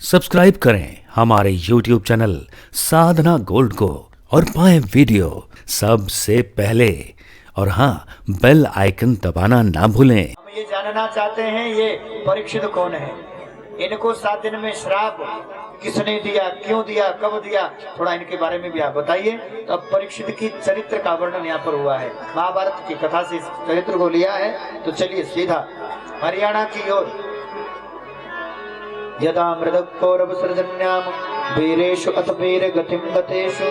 Subscribe करें हमारे YouTube channel साधना gold को और पाएं वीडियो सबसे पहले। और हाँ, बेल आइकन दबाना ना भूलें। हम ये जानना चाहते हैं ये परीक्षित कौन है, इनको 7 दिन में श्राप किसने दिया, क्यों दिया, कब दिया, थोड़ा इनके बारे में भी आप बताइए। तो अब परीक्षित की चरित्र का वर्णन यहाँ पर हुआ है, महाभारत की कथा से चरित्र को लिया है। तो चलिए सीधा हरियाणा की ओर। यदा मृदकौरव सृजन्याम वीरेषु अथ वीर गतिम गतेषु,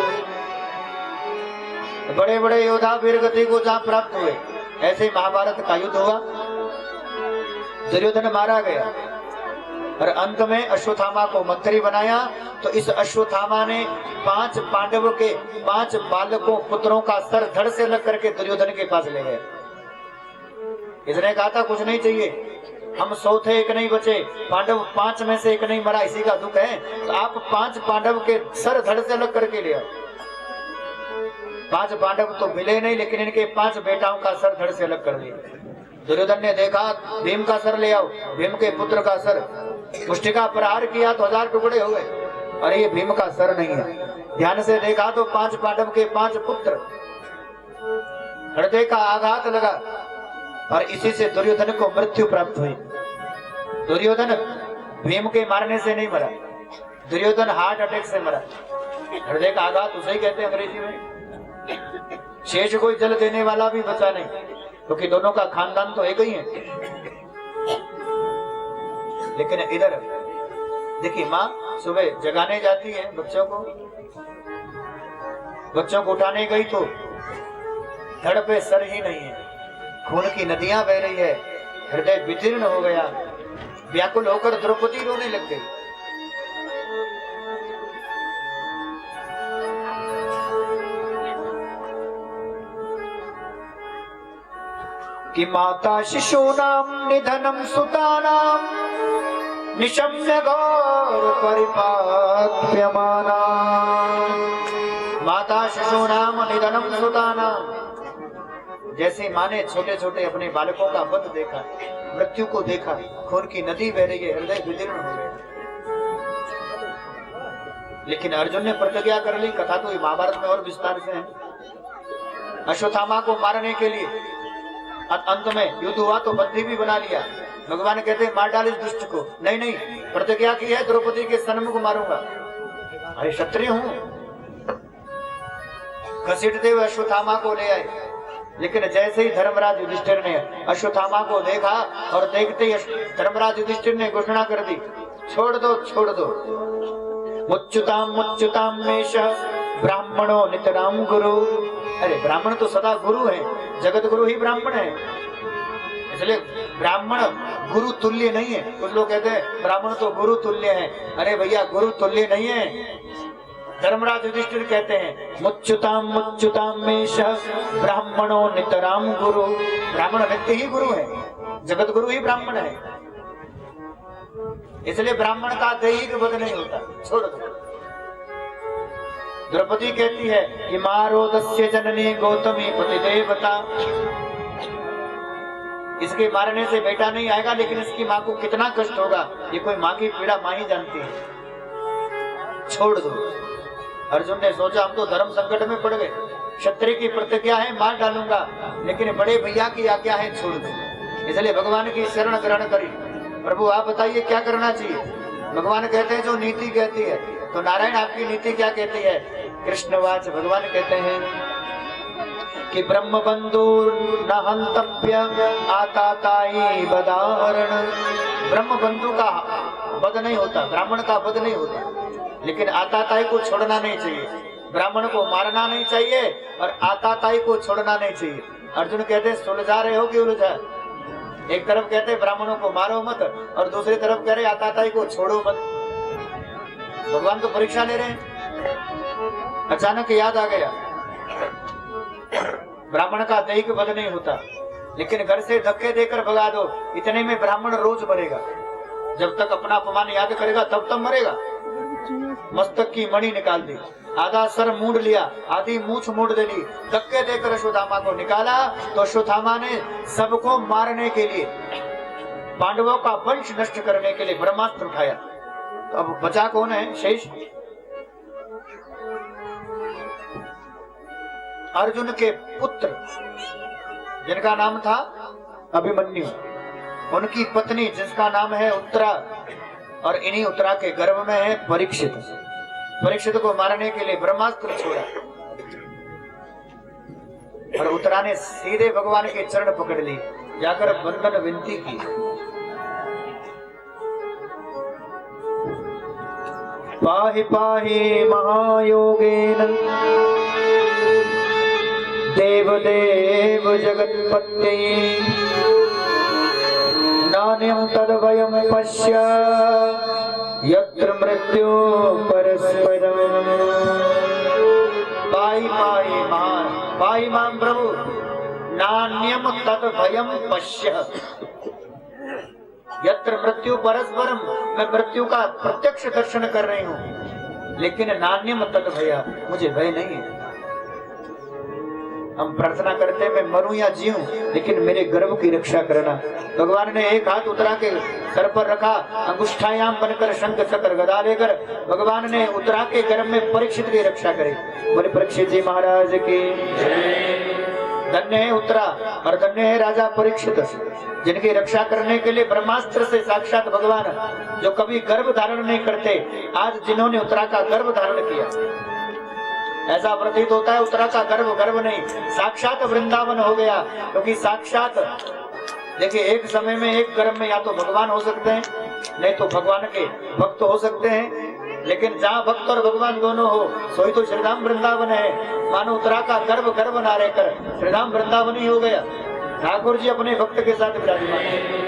बड़े बड़े योद्धा वीर गति को जहाँ प्राप्त हुए, ऐसे महाभारत का युद्ध हुआ। दुर्योधन मारा गया और अंत में अश्वत्थामा को मंत्री बनाया। तो इस अश्वत्थामा ने 5 पांडवों के 5 बालकों पुत्रों का सर धड़ से लग करके दुर्योधन के पास ले गए। इसने कहा था कुछ नहीं चाहिए, हम 100 थे, एक नहीं बचे, पांडव 5 में से एक नहीं मरा, इसी का दुख है। तो आप 5 पांडव के सर धड़ से लग करके ले आओ। 5 पांडव तो मिले नहीं, लेकिन इनके 5 बेटाओं का सर धड़ से अलग कर दिया। दुर्योधन ने देखा, भीम का सर ले आओ, भीम के पुत्र का सर, मुष्टिका प्रहार किया तो 1000 टुकड़े हो गए। अरे ये भीम का सर नहीं है। ध्यान से देखा तो 5 पांडव के 5 पुत्र, हृदय का आघात लगा और इसी से दुर्योधन को मृत्यु प्राप्त हुई। दुर्योधन भीम के मारने से नहीं मरा, दुर्योधन हार्ट अटैक से मरा। हृदय का आघात उसे ही कहते हैं अंग्रेजी में। शेष कोई जल देने वाला भी बचा नहीं, क्योंकि दोनों का खानदान तो एक ही है। लेकिन इधर देखिए, माँ सुबह जगाने जाती है बच्चों को उठाने गई तो धड़ पे सर ही नहीं है, खून की नदियां बह रही है, हृदय विदीर्ण हो गया। व्याकुल होकर द्रौपदी रोने लग गई। कि माता शिशूनाम निधनम सुतानाम निशम्य घोर परिपाप्यमाना। माता शिशूनाम निधनम सुतानाम, जैसे माँ ने छोटे छोटे अपने बालकों का वध देखा, मृत्यु को देखा, खून की नदी बह रही है, हृदय विदीर्ण हो गया। लेकिन अर्जुन ने प्रतिज्ञा कर ली। कथा तो महाभारत में और विस्तार से है। अश्वत्थामा को मारने के लिए अंत में युद्ध हुआ तो बंदी भी बना लिया। भगवान कहते हैं मार डाल इस दुष्ट को। नहीं नहीं, प्रतिज्ञा की है द्रौपदी के सन्मुख मारूंगा। अरे क्षत्रिय हूं। घसीटते हुए अश्वत्थामा को ले आए, लेकिन जैसे ही धर्मराज युधिष्ठिर ने अश्वत्थामा को देखा और देखते ही धर्मराज युधिष्ठिर ने घोषणा कर दी, छोड़ दो छोड़ दो। मुच्युताम मेष ब्राह्मणो नितराम गुरु। अरे ब्राह्मण तो सदा गुरु है, जगत गुरु ही ब्राह्मण है, इसलिए ब्राह्मण गुरु तुल्य नहीं है। कुछ लोग कहते हैं ब्राह्मण तो गुरु तुल्य है। अरे भैया, गुरु तुल्य नहीं है। धर्मराज युधिष्ठिर कहते हैं मुच्युताम मेष ब्राह्मणो नितराम गुरु। ब्राह्मण नित्य ही गुरु है, जगत गुरु ही ब्राह्मण है, इसलिए ब्राह्मण का दैहिक वध नहीं होता, छोड़ दो। द्रौपदी कहती है कि मारोदस्य जननी गौतमी पति देवता। इसके मारने से बेटा नहीं आएगा, लेकिन इसकी माँ को कितना कष्ट होगा, ये कोई माँ की पीड़ा माँ ही जानती है, छोड़ दो। अर्जुन ने सोचा हम तो धर्म संकट में पड़ गए, क्षत्रिय की प्रतिज्ञा है मार डालूंगा, लेकिन बड़े भैया की आज्ञा है छोड़ दो। इसलिए भगवान की शरण ग्रहण करी। प्रभु आप बताइए क्या करना चाहिए। भगवान कहते हैं जो नीति कहती है। तो नारायण आपकी नीति क्या कहती है। कृष्णवाच भगवान कहते हैं कि ब्रह्म बंधु न हंतव्य आताताई बदाहरण। ब्रह्म बंधु का वध नहीं होता, ब्राह्मण का वध नहीं होता, लेकिन आताताई को छोड़ना नहीं चाहिए। ब्राह्मण को मारना नहीं चाहिए और आताताई को छोड़ना नहीं चाहिए। अर्जुन कहते हैं सुलझा रहे हो कि उलझा। एक तरफ कहते हैं ब्राह्मणों को मारो मत और दूसरी तरफ कह रहे आताताई को छोड़ो मत। भगवान तो परीक्षा ले रहे हैं। अचानक याद आ गया, ब्राह्मण का दैहिक वध नहीं होता, लेकिन घर से धक्के देकर भगा दो, इतने में ब्राह्मण रोज मरेगा। जब तक अपना अपमान याद करेगा तब तक मरेगा। मस्तक की मणि निकाल दी, आधा सर मूंड लिया, आधी मूछ मूंड दे ली, धक्के देकर अश्वत्थामा को निकाला। तो अश्वत्थामा ने सबको मारने के लिए, पांडवों का वंश नष्ट करने के लिए ब्रह्मास्त्र उठाया। तो अब बचा कौन है शेष? अर्जुन के पुत्र जिनका नाम था अभिमन्यु, उनकी पत्नी जिसका नाम है उत्तरा, और इन्हीं उत्तरा के गर्भ में है परीक्षित। परीक्षित को मारने के लिए ब्रह्मास्त्र छोड़ा और उत्तरा ने सीधे भगवान के चरण पकड़ ली, जाकर बंधन विनती की। पाहि पाहि महायोगेन देवदेव जगत्पते नान्यं तद्वयं पश्य यत्र मृत्यु परस्परम्। पाहि मां प्रभु, नान्यं तद्वयं पश्य यत्र मृत्यु परस्परम। मैं मृत्यु का प्रत्यक्ष दर्शन कर रही हूँ, लेकिन नान्यम तद्भय, मुझे भय नहीं है। हम प्रार्थना करते मैं मरूं या जीऊं, लेकिन मेरे गर्भ की रक्षा करना। भगवान ने एक हाथ उत्तरा के सर पर रखा, अंगुष्ठायाम बनकर शंख चक्र गदा लेकर भगवान ने उत्तरा के गर्भ में परीक्षित की रक्षा करी। बोले परीक्षित जी महाराज की धन्य है उत्तरा और धन्य है राजा परीक्षित, जिनकी रक्षा करने के लिए ब्रह्मास्त्र से साक्षात भगवान, जो कभी गर्भ धारण नहीं करते, आज जिन्होंने उत्तरा का गर्भ धारण किया। ऐसा प्रतीत होता है उत्तरा का गर्भ नहीं, साक्षात वृंदावन हो गया। क्योंकि साक्षात देखिए, एक समय में एक गर्भ में या तो भगवान हो सकते हैं, नहीं तो भगवान के भक्त हो सकते हैं। लेकिन जहाँ भक्त और भगवान दोनों हो, सोई तो श्रीधाम वृंदावन है। मानो उत्तरा का गर्भ ना रहकर श्रीधाम वृंदावन ही हो गया। ठाकुर जी अपने भक्त के साथ विराजमान है।